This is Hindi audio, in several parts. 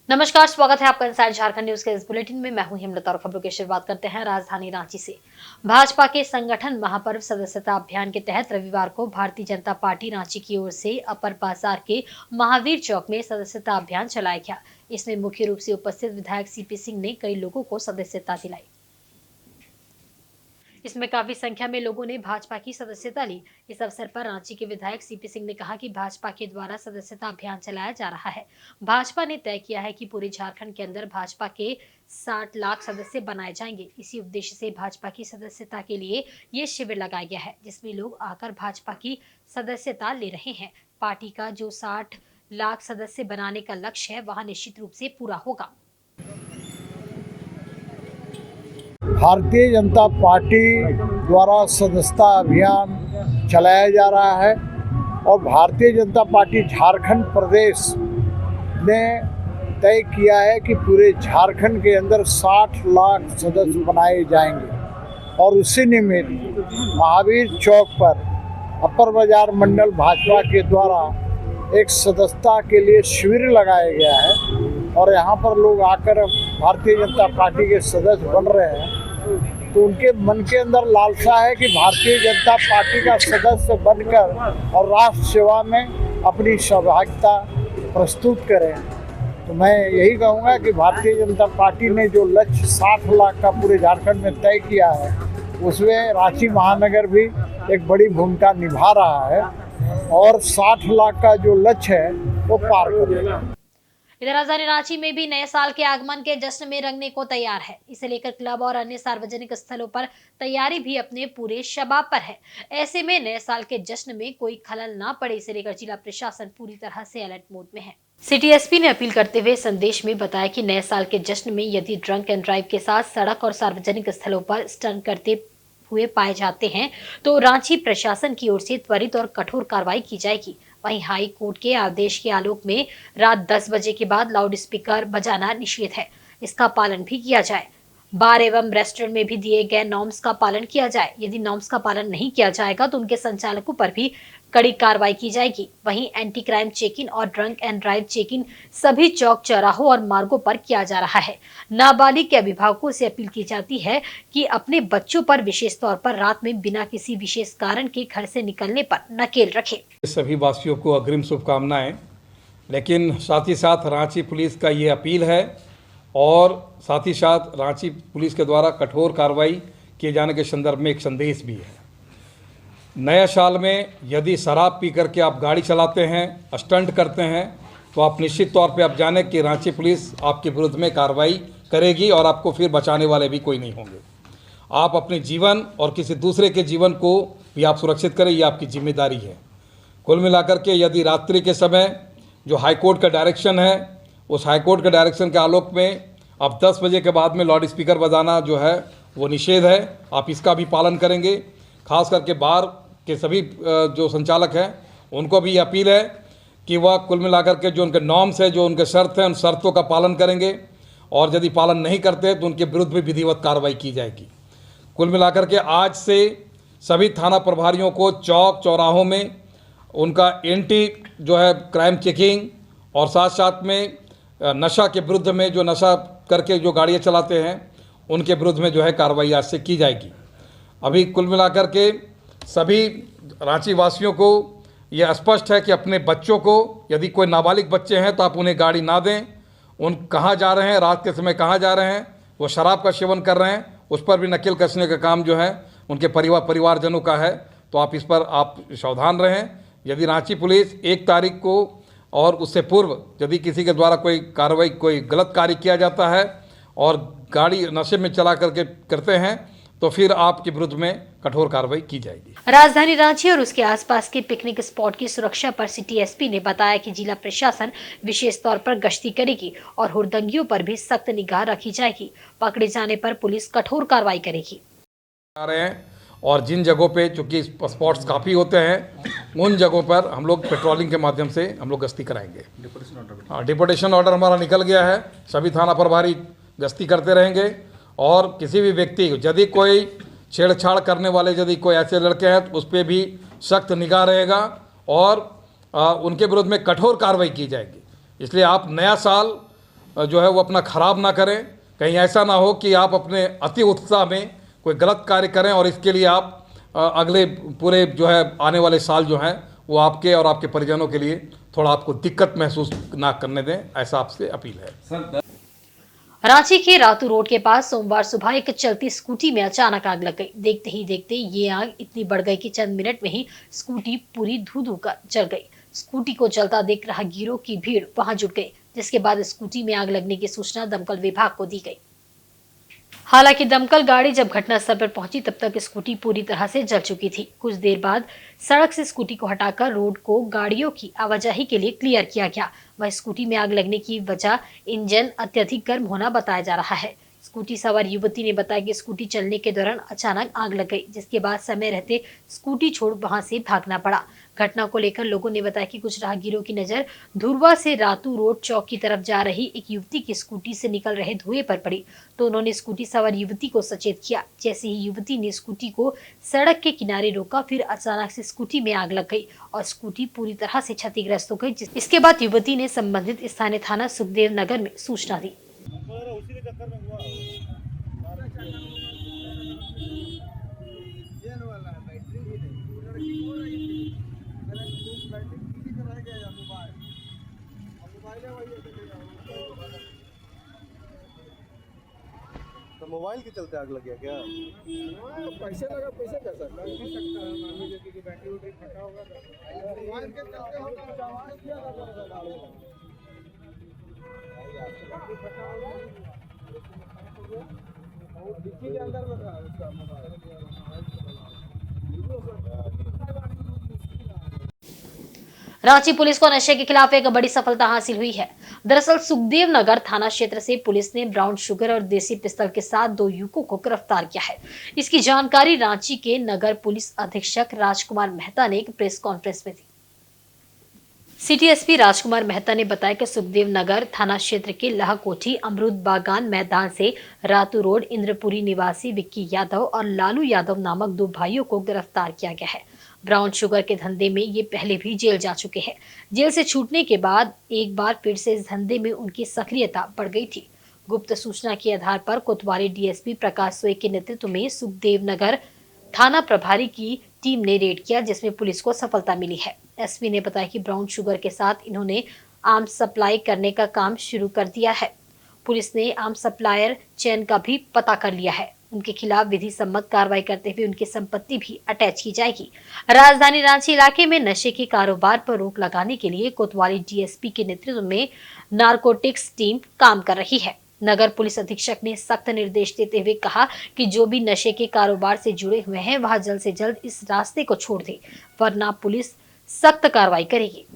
नमस्कार, स्वागत है आपका इनसाइड झारखंड न्यूज के इस बुलेटिन में। मैं हूं हिमलता और खबरों की शुरुआत करते हैं राजधानी रांची से। भाजपा के संगठन महापर्व सदस्यता अभियान के तहत रविवार को भारतीय जनता पार्टी रांची की ओर से अपर बाजार के महावीर चौक में सदस्यता अभियान चलाया गया। इसमें मुख्य रूप से उपस्थित विधायक सीपी सिंह ने कई लोगों को सदस्यता दिलाई। इसमें काफी संख्या में लोगों ने भाजपा की सदस्यता ली। इस अवसर पर रांची के विधायक सीपी सिंह ने कहा कि भाजपा के द्वारा सदस्यता अभियान चलाया जा रहा है। भाजपा ने तय किया है कि पूरे झारखंड के अंदर भाजपा के 60 लाख सदस्य बनाए जाएंगे। इसी उद्देश्य से भाजपा की सदस्यता के लिए ये शिविर लगाया गया है, जिसमें लोग आकर भाजपा की सदस्यता ले रहे हैं। पार्टी का जो 60 लाख सदस्य बनाने का लक्ष्य है, वह निश्चित रूप से पूरा होगा। भारतीय जनता पार्टी द्वारा सदस्यता अभियान चलाया जा रहा है और भारतीय जनता पार्टी झारखंड प्रदेश ने तय किया है कि पूरे झारखंड के अंदर 60 लाख सदस्य बनाए जाएंगे और उसी निमित्त महावीर चौक पर अपर बाजार मंडल भाजपा के द्वारा एक सदस्यता के लिए शिविर लगाया गया है और यहाँ पर लोग आकर भारतीय जनता पार्टी के सदस्य बन रहे हैं। तो उनके मन के अंदर लालसा है कि भारतीय जनता पार्टी का सदस्य बनकर और राष्ट्र सेवा में अपनी सहभागिता प्रस्तुत करें। तो मैं यही कहूँगा कि भारतीय जनता पार्टी ने जो लक्ष्य 60 लाख का पूरे झारखंड में तय किया है, उसमें रांची महानगर भी एक बड़ी भूमिका निभा रहा है और 60 लाख का जो लक्ष्य है वो पार करेगा। इधर राजधानी रांची में भी नए साल के आगमन के जश्न में रंगने को तैयार है। इसे लेकर क्लब और अन्य सार्वजनिक स्थलों पर तैयारी भी अपने पूरे शबाब पर है। ऐसे में नए साल के जश्न में कोई खलल ना पड़े, इसे लेकर जिला प्रशासन पूरी तरह से अलर्ट मोड में है। सिटी एसपी ने अपील करते हुए संदेश में बताया कि नए साल के जश्न में यदि ड्रंक एंड ड्राइव के साथ सड़क और सार्वजनिक स्थलों पर स्टंट करते हुए पाए जाते हैं तो रांची प्रशासन की ओर से त्वरित और कठोर कार्रवाई की जाएगी। वहीं हाई कोर्ट के आदेश के आलोक में रात 10 बजे के बाद लाउड स्पीकर बजाना निषेध है, इसका पालन भी किया जाए। बार एवं रेस्टोरेंट में भी दिए गए नॉर्म्स का पालन किया जाए। यदि नॉर्म्स का पालन नहीं किया जाएगा तो उनके संचालकों पर भी कड़ी कार्रवाई की जाएगी। वहीं एंटी क्राइम चेकिंग और ड्रंक एंड ड्राइव चेकिंग सभी चौक चौराहों और मार्गों पर किया जा रहा है। नाबालिग के अभिभावकों से अपील की जाती है कि अपने बच्चों पर विशेष तौर पर रात में बिना किसी विशेष कारण के घर से निकलने पर नकेल रखें। सभी वासियों को अग्रिम शुभकामनाएं। लेकिन साथ ही साथ रांची पुलिस का ये अपील है और साथ ही साथ रांची पुलिस के द्वारा कठोर कार्रवाई किए जाने के संदर्भ में एक संदेश भी है। नए साल में यदि शराब पी करके आप गाड़ी चलाते हैं, स्टंट करते हैं, तो आप निश्चित तौर पे आप जानें कि रांची पुलिस आपके विरुद्ध में कार्रवाई करेगी और आपको फिर बचाने वाले भी कोई नहीं होंगे। आप अपने जीवन और किसी दूसरे के जीवन को भी आप सुरक्षित करें, ये आपकी जिम्मेदारी है। कुल मिलाकर के यदि रात्रि के समय जो हाईकोर्ट का डायरेक्शन है, उस हाईकोर्ट के डायरेक्शन के आलोक में अब 10 बजे के बाद में लाउड स्पीकर बजाना जो है वो निषेध है, आप इसका भी पालन करेंगे। खास करके बार के सभी जो संचालक हैं उनको भी अपील है कि वह कुल मिलाकर के जो उनके नॉर्म्स है, जो उनके शर्त हैं, उन शर्तों का पालन करेंगे और यदि पालन नहीं करते तो उनके विरुद्ध भी विधिवत कार्रवाई की जाएगी। कुल मिलाकर के आज से सभी थाना प्रभारियों को चौक चौराहों में उनका एंटी जो है क्राइम चेकिंग और साथ साथ में नशा के विरुद्ध में जो नशा करके जो गाड़ियाँ चलाते हैं उनके विरुद्ध में जो है कार्रवाई आज से की जाएगी। अभी कुल मिलाकर के सभी रांची वासियों को यह स्पष्ट है कि अपने बच्चों को, यदि कोई नाबालिग बच्चे हैं तो आप उन्हें गाड़ी ना दें। उन कहाँ जा रहे हैं, रात के समय कहाँ जा रहे हैं, वो शराब का सेवन कर रहे हैं, उस पर भी नकेल कसने का काम जो है उनके परिवारजनों का है। तो आप इस पर आप सावधान रहें। यदि रांची पुलिस 1 तारीख को और उससे पूर्व यदि किसी के द्वारा कोई कार्रवाई, कोई गलत कार्य किया जाता है और गाड़ी नशे में चला करके करते हैं तो फिर आपके विरुद्ध में कठोर कार्रवाई की जाएगी। राजधानी रांची और उसके आसपास के पिकनिक स्पॉट की सुरक्षा पर सिटी एसपी ने बताया कि जिला प्रशासन विशेष तौर पर गश्ती करेगी और हुड़दंगियों पर भी सख्त निगाह रखी जाएगी। पकड़े जाने पर पुलिस कठोर कार्रवाई करेगी। और जिन जगहों पे चूंकि स्पॉट्स काफ़ी होते हैं, उन जगहों पर हम लोग पेट्रोलिंग के माध्यम से हम लोग गश्ती कराएंगे। डिपोटेशन ऑर्डर हमारा निकल गया है, सभी थाना प्रभारी गश्ती करते रहेंगे और किसी भी व्यक्ति यदि कोई छेड़छाड़ करने वाले यदि कोई ऐसे लड़के हैं तो उस पर भी सख्त निगाह रहेगा और उनके विरुद्ध में कठोर कार्रवाई की जाएगी। इसलिए आप नया साल जो है वो अपना खराब ना करें। कहीं ऐसा ना हो कि आप अपने अति उत्साह में कोई गलत कार्य करें और इसके लिए आप अगले पूरे जो है आने वाले साल जो हैं वो आपके और आपके परिजनों के लिए थोड़ा आपको दिक्कत महसूस ना करने दें, ऐसा आपसे अपील है। रांची के रातू रोड के पास सोमवार सुबह एक चलती स्कूटी में अचानक आग लग गई। देखते ही देखते ये आग इतनी बढ़ गई कि चंद मिनट में ही स्कूटी पूरी धू कर जल गई। स्कूटी को जलता देख राहगीरों की भीड़ वहां जुट गई, जिसके बाद स्कूटी में आग लगने की सूचना दमकल विभाग को दी गई। हालांकि दमकल गाड़ी जब घटनास्थल पर पहुंची तब तक स्कूटी पूरी तरह से जल चुकी थी। कुछ देर बाद सड़क से स्कूटी को हटाकर रोड को गाड़ियों की आवाजाही के लिए क्लियर किया गया। वह स्कूटी में आग लगने की वजह इंजन अत्यधिक गर्म होना बताया जा रहा है। स्कूटी सवार युवती ने बताया कि स्कूटी चलने के दौरान अचानक आग लग गई, जिसके बाद समय रहते स्कूटी छोड़ वहां से भागना पड़ा। घटना को लेकर लोगों ने बताया कि कुछ राहगीरों की नजर धुरवा से रातू रोड चौक की तरफ जा रही एक युवती की स्कूटी से निकल रहे धुएं पर पड़ी, तो उन्होंने स्कूटी सवार युवती को सचेत किया। जैसे ही युवती ने स्कूटी को सड़क के किनारे रोका, फिर अचानक से स्कूटी में आग लग गई और स्कूटी पूरी तरह से क्षतिग्रस्त हो गई। इसके बाद युवती ने संबंधित स्थानीय थाना सुखदेव नगर में सूचना दी। तो मोबाइल के चलते आग लग गया क्या? पैसे लगा, पैसे कैसा बैटरी उटरी फटा होगा, मोबाइल के चलते होगा, आवाज किया था बैटरी फटा होगा, और डिक्की के अंदर में था उसका मोबाइल। रांची पुलिस को नशे के खिलाफ एक बड़ी सफलता हासिल हुई है। दरअसल सुखदेव नगर थाना क्षेत्र से पुलिस ने ब्राउन शुगर और देसी पिस्तौल के साथ 2 युवकों को गिरफ्तार किया है। इसकी जानकारी रांची के नगर पुलिस अधीक्षक राजकुमार मेहता ने एक प्रेस कॉन्फ्रेंस में दी। सिटी एसपी राजकुमार मेहता ने बताया कि सुखदेव नगर थाना क्षेत्र के लहकोठी अमरूद बागान मैदान से रातू रोड इंद्रपुरी निवासी विक्की यादव और लालू यादव नामक 2 भाइयों को गिरफ्तार किया गया है। ब्राउन शुगर के धंधे में ये पहले भी जेल जा चुके हैं। जेल से छूटने के बाद एक बार फिर से इस धंधे में उनकी सक्रियता बढ़ गई थी। गुप्त सूचना के आधार पर कोतवाली डीएसपी प्रकाश सोई के नेतृत्व में सुखदेव नगर थाना प्रभारी की टीम ने रेड किया, जिसमें पुलिस को सफलता मिली है। एसपी ने बताया कि ब्राउन शुगर के साथ इन्होंने आम सप्लाई करने का काम शुरू कर दिया है। पुलिस ने आम सप्लायर चैन का भी पता कर लिया है। उनके खिलाफ विधि सम्मत कार्रवाई करते हुए उनकी संपत्ति भी अटैच की जाएगी। राजधानी रांची इलाके में नशे के कारोबार पर रोक लगाने के लिए कोतवाली डीएसपी के नेतृत्व में नारकोटिक्स टीम काम कर रही है। नगर पुलिस अधीक्षक ने सख्त निर्देश देते हुए कहा कि जो भी नशे के कारोबार से जुड़े हुए हैं वह जल्द से जल्द इस रास्ते को छोड़ दे, वरना पुलिस सख्त कार्रवाई करेगी।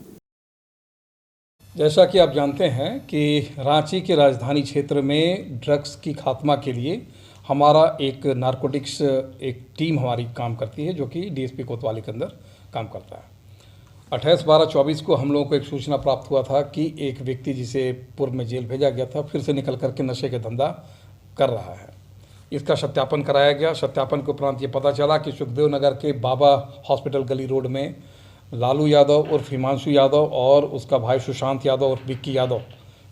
जैसा कि आप जानते हैं कि रांची के राजधानी क्षेत्र में ड्रग्स की खात्मा के लिए हमारा एक नारकोटिक्स एक टीम हमारी काम करती है, जो कि डीएसपी कोतवाली के अंदर काम करता है। 28/12/24 को हम लोगों को एक सूचना प्राप्त हुआ था कि एक व्यक्ति जिसे पूर्व में जेल भेजा गया था फिर से निकल करके नशे का धंधा कर रहा है। इसका सत्यापन कराया गया। सत्यापन के उपरांत ये पता चला कि सुखदेव नगर के बाबा हॉस्पिटल गली रोड में लालू यादव उर्फ हिमांशु यादव और उसका भाई सुशांत यादव उर्फ विक्की यादव,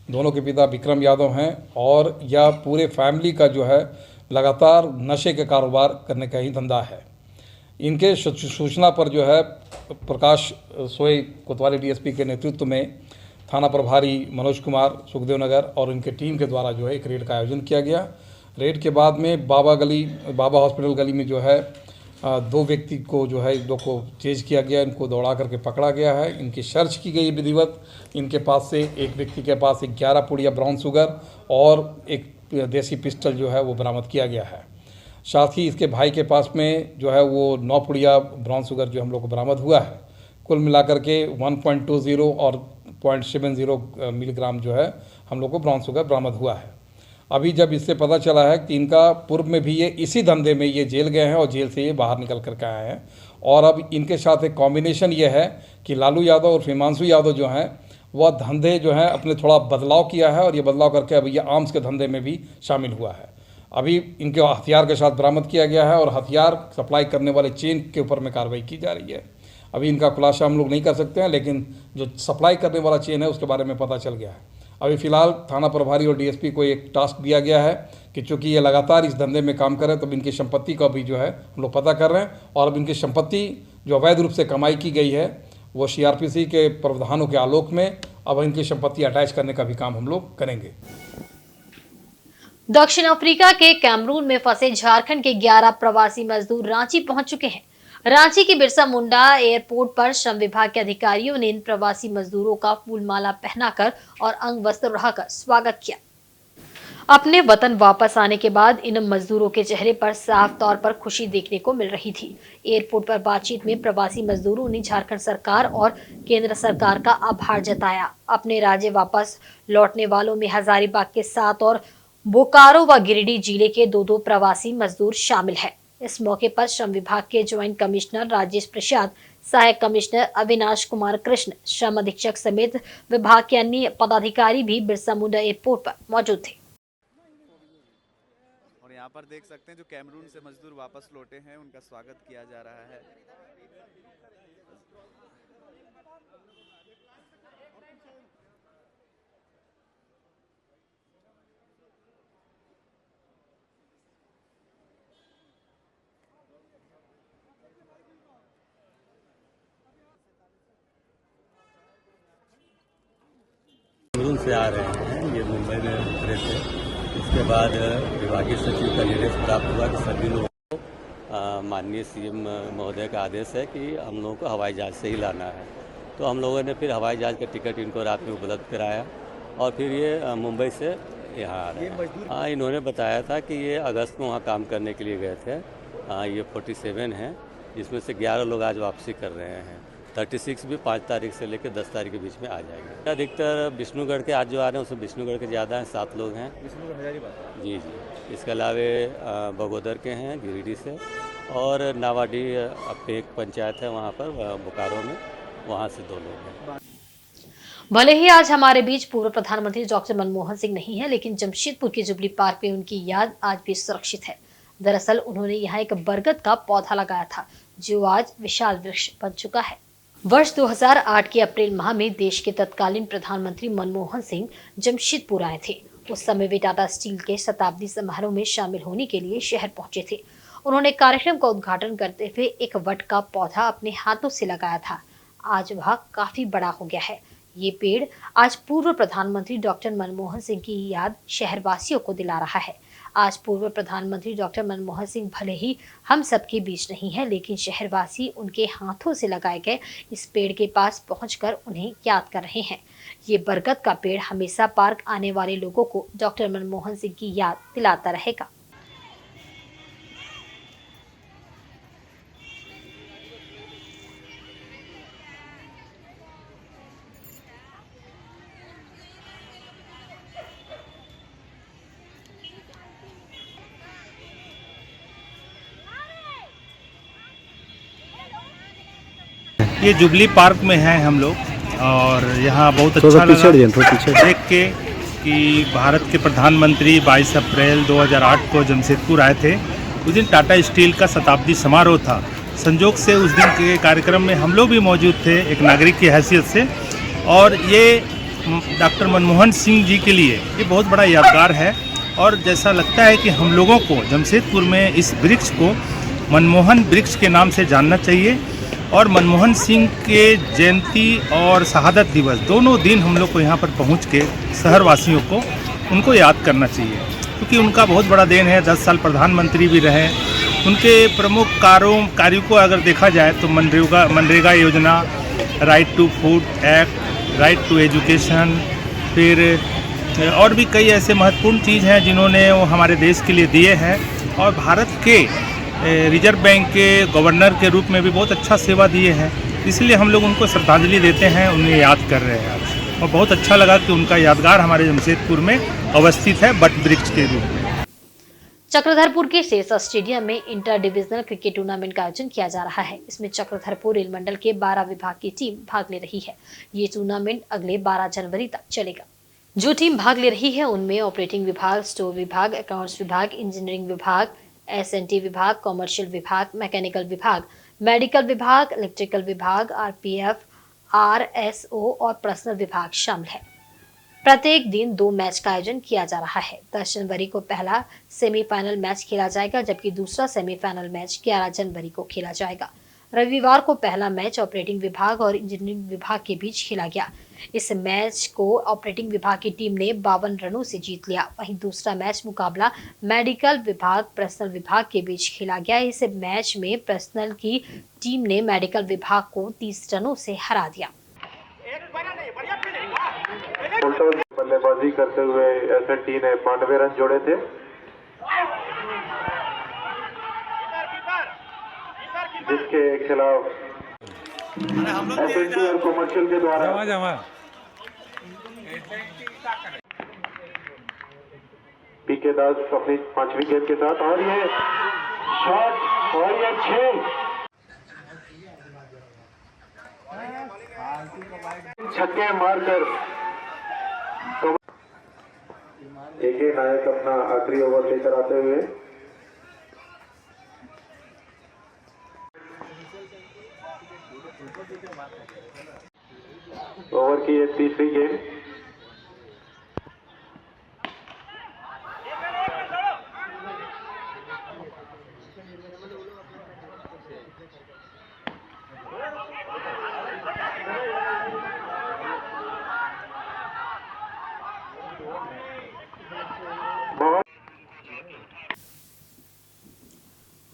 दोनों के पिता विक्रम यादव हैं, और यह पूरे फैमिली का जो है लगातार नशे के कारोबार करने का ही धंधा है। इनके सूचना पर जो है प्रकाश सोई कोतवाली डीएसपी के नेतृत्व में थाना प्रभारी मनोज कुमार सुखदेव नगर और इनके टीम के द्वारा जो है एक रेड का आयोजन किया गया। रेड के बाद में बाबा हॉस्पिटल गली में जो है 2 व्यक्ति को जो है 2 को चेज किया गया, इनको दौड़ा करके पकड़ा गया है। इनकी सर्च की गई विधिवत। इनके पास से एक व्यक्ति के पास 11 पुड़िया ब्राउन शुगर और एक देसी पिस्टल जो है वो बरामद किया गया है। साथ ही इसके भाई के पास में जो है वो 9 पुड़िया ब्राउन शुगर जो हम लोग को बरामद हुआ है। कुल मिलाकर के 1.20 और 0.70 मिलीग्राम जो है हम लोग को ब्राउन शुगर बरामद हुआ है। अभी जब इससे पता चला है कि इनका पूर्व में भी ये इसी धंधे में ये जेल गए हैं और जेल से ये बाहर निकल करके आए हैं, और अब इनके साथ एक कॉम्बिनेशन ये है कि लालू यादव और हिमांशु यादव जो हैं वह धंधे जो हैं अपने थोड़ा बदलाव किया है, और ये बदलाव करके अभी ये आर्म्स के धंधे में भी शामिल हुआ है। अभी इनके हथियार के साथ बरामद किया गया है और हथियार सप्लाई करने वाले चेन के ऊपर में कार्रवाई की जा रही है। अभी इनका खुलासा हम लोग नहीं कर सकते हैं, लेकिन जो सप्लाई करने वाला चेन है उसके बारे में पता चल गया है। अभी फ़िलहाल थाना प्रभारी और डीएसपी को एक टास्क दिया गया है कि चूँकि ये लगातार इस धंधे में काम कर रहे हैं, तो अब इनकी संपत्ति का भी जो है हम लोग पता कर रहे हैं, और अब इनकी संपत्ति जो अवैध रूप से कमाई की गई है वो सीआरपीसी के प्रावधानों के आलोक में अब इनकी संपत्ति अटैच करने का भी काम हम लोग करेंगे। दक्षिण अफ्रीका के कैमरून में फंसे झारखंड के 11 प्रवासी मजदूर रांची पहुंच चुके हैं। रांची के बिरसा मुंडा एयरपोर्ट पर श्रम विभाग के अधिकारियों ने इन प्रवासी मजदूरों का फूलमाला पहनाकर और अंग वस्त्र उड़ाकर स्वागत किया। अपने वतन वापस आने के बाद इन मजदूरों के चेहरे पर साफ तौर पर खुशी देखने को मिल रही थी। एयरपोर्ट पर बातचीत में प्रवासी मजदूरों ने झारखंड सरकार और केंद्र सरकार का आभार जताया। अपने राज्य वापस लौटने वालों में हजारीबाग के 7 और बोकारो व गिरिडीह जिले के 2 प्रवासी मजदूर शामिल हैं। इस मौके पर श्रम विभाग के ज्वाइंट कमिश्नर राजेश प्रसाद, सहायक कमिश्नर अविनाश कुमार कृष्ण, श्रम अधीक्षक समेत विभाग के अन्य पदाधिकारी भी बिरसा मुंडा एयरपोर्ट पर मौजूद थे। और यहाँ पर देख सकते हैं जो कैमरून से मजदूर वापस लौटे हैं उनका स्वागत किया जा रहा है। कैमरून से आ रहे हैं, ये मुंबई में उतरे थे। इसके बाद विभागीय सचिव का निर्देश प्राप्त हुआ कि सभी लोगों को माननीय सीएम महोदय का आदेश है कि हम लोगों को हवाई जहाज से ही लाना है। तो हम लोगों ने फिर हवाई जहाज का टिकट इनको रात में उपलब्ध कराया और फिर ये मुंबई से यहाँ आ रहे हैं। हाँ, इन्होंने बताया था कि ये अगस्त में वहाँ काम करने के लिए गए थे। ये 47 हैं, जिसमें से 11 लोग आज वापसी कर रहे हैं। 36 भी 5 तारीख से लेकर 10 तारीख के बीच में आ जाएंगे। अधिकतर विष्णुगढ़ के आज जो आ रहे हैं उसमें विष्णुगढ़ के ज़्यादा हैं, 7 लोग हैं। जी जी। इसके अलावा बगोदर के हैं गिरिडीह से, और नावाडी अपने एक पंचायत है वहाँ पर बोकारो में, वहाँ से 2 लोग हैं। भले ही आज हमारे बीच पूर्व प्रधानमंत्री डॉक्टर मनमोहन सिंह नहीं है, लेकिन जमशेदपुर के जुबली पार्क में उनकी याद आज भी सुरक्षित है। दरअसल उन्होंने यहाँ एक बरगद का पौधा लगाया था जो आज विशाल वृक्ष बन चुका है। वर्ष 2008 के अप्रैल माह में देश के तत्कालीन प्रधानमंत्री मनमोहन सिंह जमशेदपुर आए थे। उस समय वे टाटा स्टील के शताब्दी समारोह में शामिल होने के लिए शहर पहुंचे थे। उन्होंने कार्यक्रम का उद्घाटन करते हुए एक वट का पौधा अपने हाथों से लगाया था। आज वह काफी बड़ा हो गया है। ये पेड़ आज पूर्व प्रधानमंत्री डॉक्टर मनमोहन सिंह की याद शहरवासियों को दिला रहा है। आज पूर्व प्रधानमंत्री डॉक्टर मनमोहन सिंह भले ही हम सबके बीच नहीं है, लेकिन शहरवासी उनके हाथों से लगाए गए इस पेड़ के पास पहुंचकर उन्हें याद कर रहे हैं। ये बरगद का पेड़ हमेशा पार्क आने वाले लोगों को डॉक्टर मनमोहन सिंह की याद दिलाता रहेगा। ये जुबली पार्क में हैं हम लोग, और यहाँ बहुत अच्छा लगा देख के कि भारत के प्रधानमंत्री 22 अप्रैल 2008 को जमशेदपुर आए थे। उस दिन टाटा स्टील का शताब्दी समारोह था। संयोग से उस दिन के कार्यक्रम में हम लोग भी मौजूद थे एक नागरिक की हैसियत से, और ये डॉक्टर मनमोहन सिंह जी के लिए ये बहुत बड़ा यादगार है। और जैसा लगता है कि हम लोगों को जमशेदपुर में इस वृक्ष को मनमोहन वृक्ष के नाम से जानना चाहिए, और मनमोहन सिंह के जयंती और शहादत दिवस दोनों दिन हम लोग को यहाँ पर पहुँच के शहरवासियों को उनको याद करना चाहिए, क्योंकि उनका बहुत बड़ा देन है। 10 साल प्रधानमंत्री भी रहे। उनके प्रमुख कार्यों को अगर देखा जाए तो मनरेगा योजना, right to food act, right to education, फिर और भी कई ऐसे महत्वपूर्ण चीज़ हैं जिन्होंने वो हमारे देश के लिए दिए हैं। और भारत के रिजर्व बैंक के गवर्नर के रूप में भी बहुत अच्छा सेवा दिए हैं। इसलिए हम लोग उनको श्रद्धांजलि देते हैं, उन्हें याद कर रहे हैं आज। और बहुत अच्छा लगा कि उनका यादगार हमारे जमशेदपुर में अवस्थित है बट वृक्ष के रूप में। चक्रधरपुर के शेरशाह स्टेडियम में इंटर डिविजनल क्रिकेट टूर्नामेंट का आयोजन किया जा रहा है। इसमें चक्रधरपुर रेल मंडल के 12 विभाग की टीम भाग ले रही है। ये टूर्नामेंट अगले 12 जनवरी तक चलेगा। जो टीम भाग ले रही है उनमें ऑपरेटिंग विभाग, स्टोर विभाग, अकाउंट्स विभाग, इंजीनियरिंग विभाग, S&T विभाग, कॉमर्शियल विभाग, मैकेनिकल विभाग, मेडिकल विभाग, इलेक्ट्रिकल विभाग, RPF, RSO और पर्सनल विभाग शामिल है। प्रत्येक दिन 2 मैच का आयोजन किया जा रहा है। 10 जनवरी को पहला सेमीफाइनल मैच खेला जाएगा, जबकि दूसरा सेमीफाइनल मैच 11 जनवरी को खेला जाएगा। रविवार को पहला मैच ऑपरेटिंग विभाग और इंजीनियरिंग विभाग के बीच खेला गया। इस मैच को ऑपरेटिंग विभाग की टीम ने 52 रनों से जीत लिया। वहीं दूसरा मैच मुकाबला मेडिकल विभाग पर्सनल विभाग के बीच खेला गया। इस मैच में पर्सनल की टीम ने मेडिकल विभाग को 30 रनों से हरा दिया। बल्लेबाजी करते हुए एसएनटी ने 92 रन जोड़े थे। जिसके खिलाफ एसएनटी और कमर्शियल के द्वारा पीके दास अपनी 5वीं गेंद के साथ, और ये शॉट और ये 6 छक्के मारकर एक नायक अपना आखिरी ओवर लेकर आते हुए ओवर की ये तीसरी गेंद।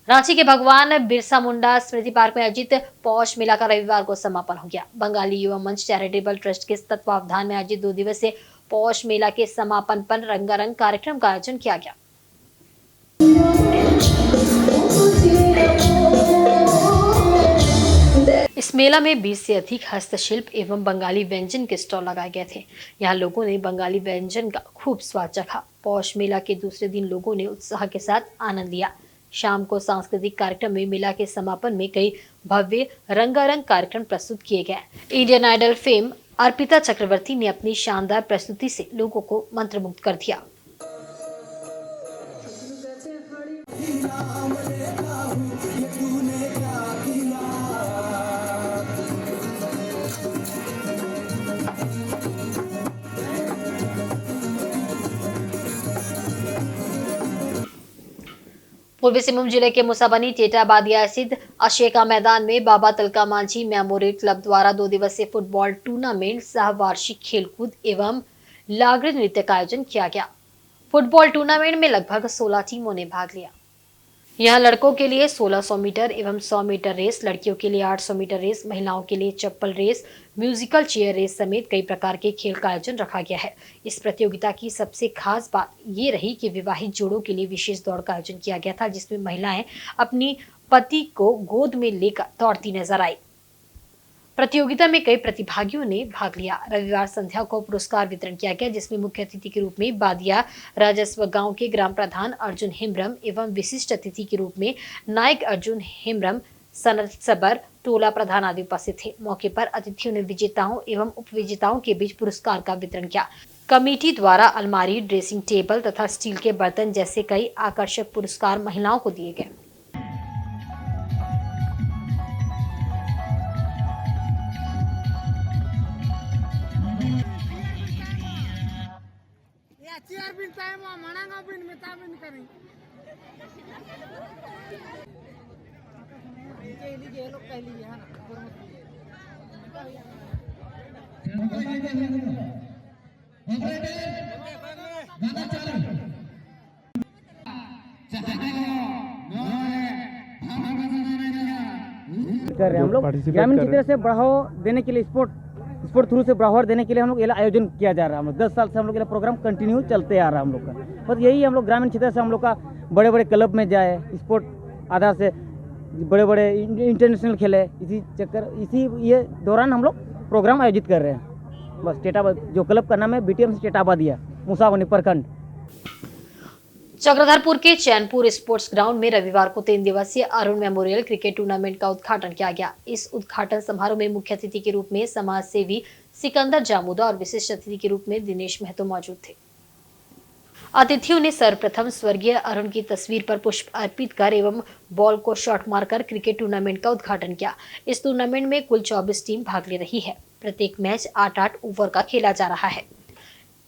रांची के भगवान बिरसा मुंडा स्मृति पार्क में आयोजित पौष मेला का रविवार को समापन हो गया। बंगाली युवा मंच चैरिटेबल ट्रस्ट के तत्वावधान में आयोजित 2 दिवसीय पौष मेला के समापन पर रंगारंग कार्यक्रम का आयोजन किया गया। इस मेला में 20 से अधिक हस्तशिल्प एवं बंगाली व्यंजन के स्टॉल लगाए गए थे। यहाँ लोगों ने बंगाली व्यंजन का खूब स्वाद चखा। पौष मेला के दूसरे दिन लोगों ने उत्साह के साथ आनंद लिया। शाम को सांस्कृतिक कार्यक्रम में मेला के समापन में कई भव्य रंगारंग कार्यक्रम प्रस्तुत किए गए। इंडियन आइडल फेम अर्पिता चक्रवर्ती ने अपनी शानदार प्रस्तुति से लोगों को मंत्रमुग्ध कर दिया। पूर्वी सिंहभूम जिले के मुसाबनी टेटाबादिया स्थित अशेका मैदान में बाबा तिलका मांझी मेमोरियल क्लब द्वारा 2 दिवसीय फुटबॉल टूर्नामेंट सह वार्षिक खेलकूद एवं लागड़ी नृत्य का आयोजन किया गया। फुटबॉल टूर्नामेंट में लगभग 16 टीमों ने भाग लिया। यहाँ लड़कों के लिए 1600 मीटर एवं 100 मीटर रेस, लड़कियों के लिए 800 मीटर रेस, महिलाओं के लिए चप्पल रेस, म्यूजिकल चेयर रेस समेत कई प्रकार के खेल का आयोजन रखा गया है। इस प्रतियोगिता की सबसे खास बात ये रही कि विवाहित जोड़ों के लिए विशेष दौड़ का आयोजन किया गया था, जिसमें महिलाएं अपनी पति को गोद में लेकर दौड़ती नजर आई। प्रतियोगिता में कई प्रतिभागियों ने भाग लिया। रविवार संध्या को पुरस्कार वितरण किया गया, जिसमें मुख्य अतिथि के रूप में बादिया राजस्व गांव के ग्राम प्रधान अर्जुन हेम्ब्रम एवं विशिष्ट अतिथि के रूप में नायक अर्जुन हेम्ब्रम, सनत सबर, टोला प्रधान आदि उपस्थित थे। मौके पर अतिथियों ने विजेताओं एवं उपविजेताओं के बीच पुरस्कार का वितरण किया। कमेटी द्वारा अलमारी, ड्रेसिंग टेबल तथा स्टील के बर्तन जैसे कई आकर्षक पुरस्कार महिलाओं को दिए गए। कर रहे हैं हम लोग ग्रामीण क्षेत्र से बढ़ावा देने के लिए स्पोर्ट थ्रू से बढ़ावा देने के लिए हम लोग ये आयोजन किया जा रहा है। हम लोग 10 साल से हम लोग ये प्रोग्राम कंटिन्यू चलते आ रहा है हम लोग का। बस यही हम लोग ग्रामीण क्षेत्र से हम लोग का बड़े बड़े क्लब में जाए, स्पोर्ट आधार से बड़े बड़े इंटरनेशनल खेले, इसी ये दौरान हम लोग प्रोग्राम आयोजित कर रहे हैं। बस टेटाबाद जो क्लब का नाम है BTM टेटाबादिया मुसाबनी प्रखंड। चक्रधरपुर के चैनपुर स्पोर्ट्स ग्राउंड में रविवार को 3 दिवसीय अरुण मेमोरियल क्रिकेट टूर्नामेंट का उद्घाटन किया गया। इस उद्घाटन समारोह में मुख्य अतिथि के रूप में समाज सेवी सिकंदर जामुदा और विशिष्ट अतिथि के रूप में दिनेश महतो मौजूद थे। अतिथियों ने सर्वप्रथम स्वर्गीय अरुण की तस्वीर पर पुष्प अर्पित कर एवं बॉल को शॉट मारकर क्रिकेट टूर्नामेंट का उद्घाटन किया। इस टूर्नामेंट में कुल 24 टीम भाग ले रही है। प्रत्येक मैच 8-8 ओवर का खेला जा रहा है।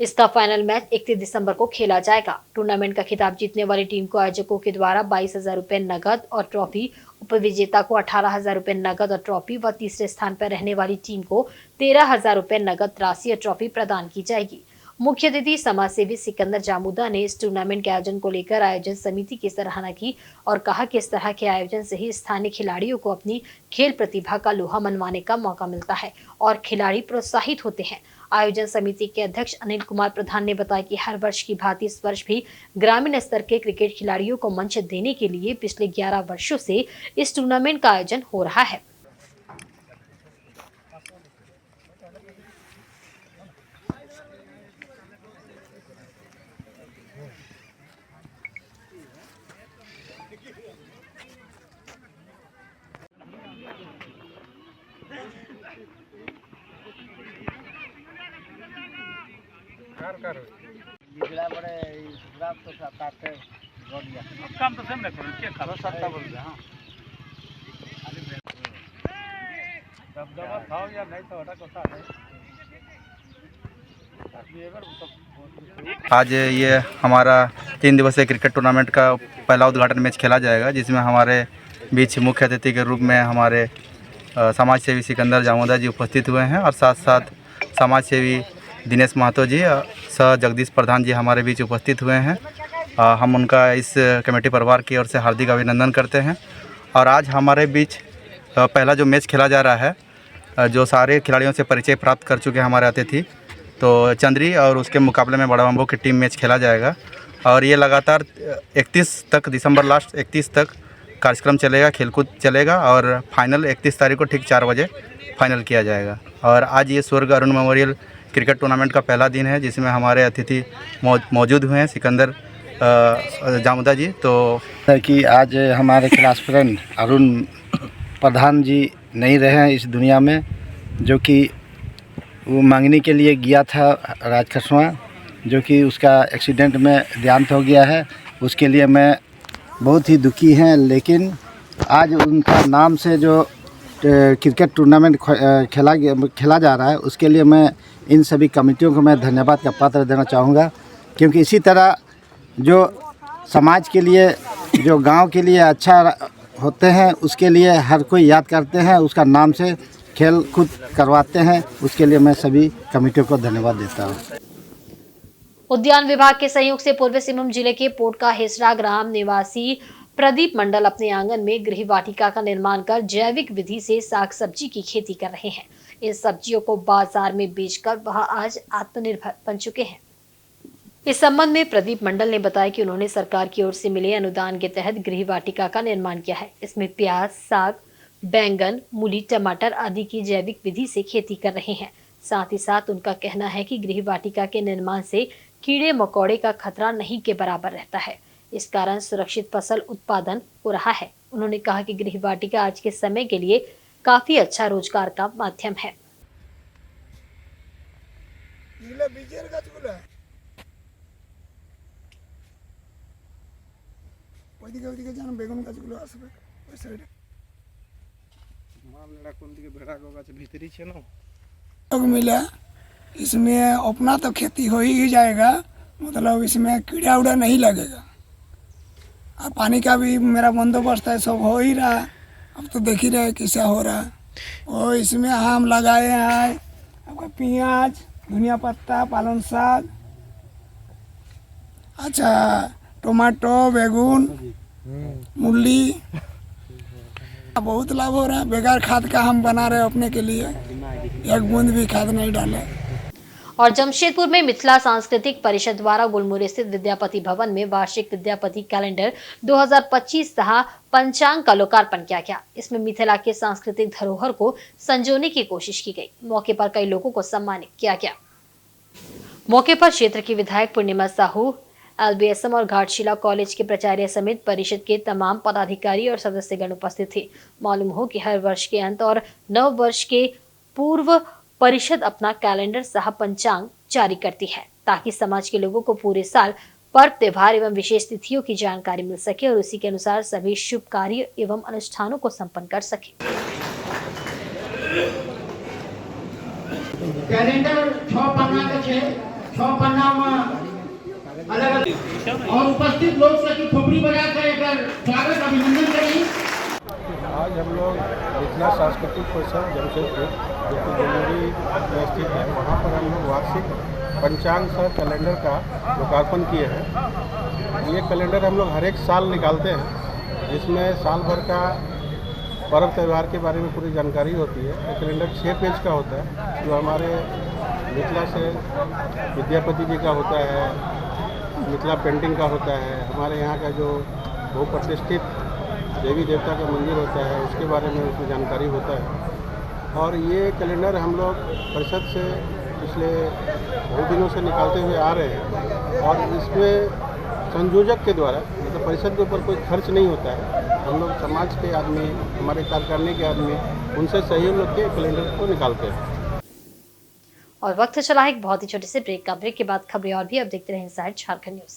इसका फाइनल मैच 31 दिसंबर को खेला जाएगा। टूर्नामेंट का खिताब जीतने वाली टीम को आयोजकों के द्वारा 22,000 रुपए नगद और ट्रॉफी, उपविजेता को 18,000 रुपए नगद और ट्रॉफी व तीसरे स्थान पर रहने वाली टीम को 13,000 रुपए नगद राशि और ट्रॉफी प्रदान की जाएगी। मुख्य अतिथि समाज सेवी सिकंदर जामुदा ने इस टूर्नामेंट के आयोजन को लेकर आयोजन समिति की सराहना की और कहा कि इस तरह के आयोजन से ही स्थानीय खिलाड़ियों को अपनी खेल प्रतिभा का लोहा मनवाने का मौका मिलता है और खिलाड़ी प्रोत्साहित होते हैं। आयोजन समिति के अध्यक्ष अनिल कुमार प्रधान ने बताया कि हर वर्ष की भांति इस वर्ष भी ग्रामीण स्तर के क्रिकेट खिलाड़ियों को मंच देने के लिए पिछले 11 वर्षों से इस टूर्नामेंट का आयोजन हो रहा है। आज ये हमारा 3 दिवसीय क्रिकेट टूर्नामेंट का पहला उद्घाटन मैच खेला जाएगा, जिसमें हमारे बीच मुख्य अतिथि के रूप में हमारे समाज सेवी सिकंदर जामुदा जी उपस्थित हुए हैं और साथ साथ समाज सेवी दिनेश महतो जी सह जगदीश प्रधान जी हमारे बीच उपस्थित हुए हैं। हम उनका इस कमेटी परिवार की ओर से हार्दिक अभिनंदन करते हैं। और आज हमारे बीच पहला जो मैच खेला जा रहा है, जो सारे खिलाड़ियों से परिचय प्राप्त कर चुके हैं हमारे अतिथि, तो चंद्री और उसके मुकाबले में बड़ा बम्बो की टीम मैच खेला जाएगा और ये लगातार 31 तक, दिसंबर लास्ट 31 तक कार्यक्रम चलेगा, खेलकूद चलेगा और फाइनल 31 तारीख को ठीक 4 बजे फाइनल किया जाएगा। और आज ये स्वर्ग अरुण मेमोरियल क्रिकेट टूर्नामेंट का पहला दिन है, जिसमें हमारे अतिथि मौजूद हुए हैं सिकंदर जामुदा जी। तो कि आज हमारे क्लास फ्रेंड अरुण प्रधान जी नहीं रहे हैं इस दुनिया में, जो कि वो मांगनी के लिए गया था राजखसवा, जो कि उसका एक्सीडेंट में देहांत हो गया है। उसके लिए मैं बहुत ही दुखी हैं, लेकिन आज उनका नाम से जो क्रिकेट टूर्नामेंट खेला जा रहा है, उसके लिए मैं इन सभी कमेटियों को मैं धन्यवाद का पात्र देना चाहूँगा, क्योंकि इसी तरह जो समाज के लिए, जो गांव के लिए अच्छा होते हैं, उसके लिए हर कोई याद करते हैं, उसका नाम से खेल कूद करवाते हैं। उसके लिए मैं सभी कमेटियों को धन्यवाद देता हूँ। उद्यान विभाग के सहयोग से पूर्वी सिंहभूम जिले के पोट का हेसरा ग्राम निवासी प्रदीप मंडल अपने आंगन में गृह वाटिका का निर्माण कर जैविक विधि से साग सब्जी की खेती कर रहे हैं। इन सब्जियों को बाजार में बेचकर वह आज आत्मनिर्भर बन चुके हैं। इस संबंध में प्रदीप मंडल ने बताया कि उन्होंने सरकार की ओर से मिले अनुदान के तहत गृह वाटिका का निर्माण किया है। इसमें प्याज, साग, बैंगन, मूली, टमाटर आदि की जैविक विधि से खेती कर रहे हैं। साथ ही साथ उनका कहना है कि गृह वाटिका के निर्माण से कीड़े मकोड़े का खतरा नहीं के बराबर रहता है। इस कारण सुरक्षित फसल उत्पादन हो रहा है। उन्होंने कहा कि गृह वाटिका आज के समय के लिए काफी अच्छा रोजगार का माध्यम है। मिला इसमें अपना तो खेती हो ही जाएगा, मतलब इसमें कीड़ा उड़ा नहीं लगेगा और पानी का भी मेरा बंदोबस्त है, सब हो ही रहा है। अब तो देख ही रहे कैसा हो रहा है। और इसमें हम लगाए हैं आपका प्याज, धनिया पत्ता, पालन साग, अच्छा टमाटो, बैगन, मूली, बहुत लाभ हो रहा है। बेकार खाद का हम बना रहे अपने के लिए, एक बूंद भी खाद नहीं डाले। और जमशेदपुर में मिथिला सांस्कृतिक परिषद द्वारा गुलमुरी स्थित विद्यापति भवन में वार्षिक विद्यापति कैलेंडर 2025 तथा पंचांग का लोकार्पण किया गया। इसमें मिथिला के सांस्कृतिक धरोहर को संजोने की कोशिश की गई। मौके पर कई लोगों को सम्मानित किया गया। मौके पर क्षेत्र की विधायक पूर्णिमा साहू, LBSM और घाटशिला कॉलेज के प्राचार्य समेत परिषद के तमाम पदाधिकारी और सदस्यगण उपस्थित थे। मालूम हो कि हर वर्ष के अंत और नव वर्ष के पूर्व परिषद अपना कैलेंडर सह पंचांग जारी करती है, ताकि समाज के लोगों को पूरे साल पर्व, त्योहार एवं विशेष तिथियों की जानकारी मिल सके और उसी के अनुसार सभी शुभ कार्य एवं अनुष्ठानों को संपन्न कर सके। कैलेंडर 6 पन्ना के छे और उपस्थित लोग सभी खोपड़ी बजाकर एक स्वागत अभिनंदन करें। आज हम लोग मिथिला सांस्कृतिक परिषद जमशेदपुर जो कि जमुरी में स्थित है, वहाँ पर हम लोग वार्षिक पंचांग सह कैलेंडर का लोकार्पण किए हैं। ये कैलेंडर हम लोग हर एक साल निकालते हैं, जिसमें साल भर का पर्व त्यौहार के बारे में पूरी जानकारी होती है। ये कैलेंडर 6 पेज का होता है, जो हमारे मिथिला से विद्यापति जी का होता है, मिथिला पेंटिंग का होता है, हमारे यहाँ का जो बहुप्रतिष्ठित देवी देवता का मंदिर होता है उसके बारे में उसमें जानकारी होता है। और ये कैलेंडर हम लोग परिषद से पिछले बहुत दिनों से निकालते हुए आ रहे हैं और इसमें संयोजक के द्वारा मतलब परिषद के ऊपर कोई खर्च नहीं होता है। हम लोग समाज के आदमी, हमारे कार्यकारिणी के आदमी, उनसे सहयोग लेके कैलेंडर को निकालते हैं। और वक्त चला है एक बहुत ही छोटे से ब्रेक का। ब्रेक के बाद खबरें और भी अब देखते रहे इनसाइड झारखंड न्यूज।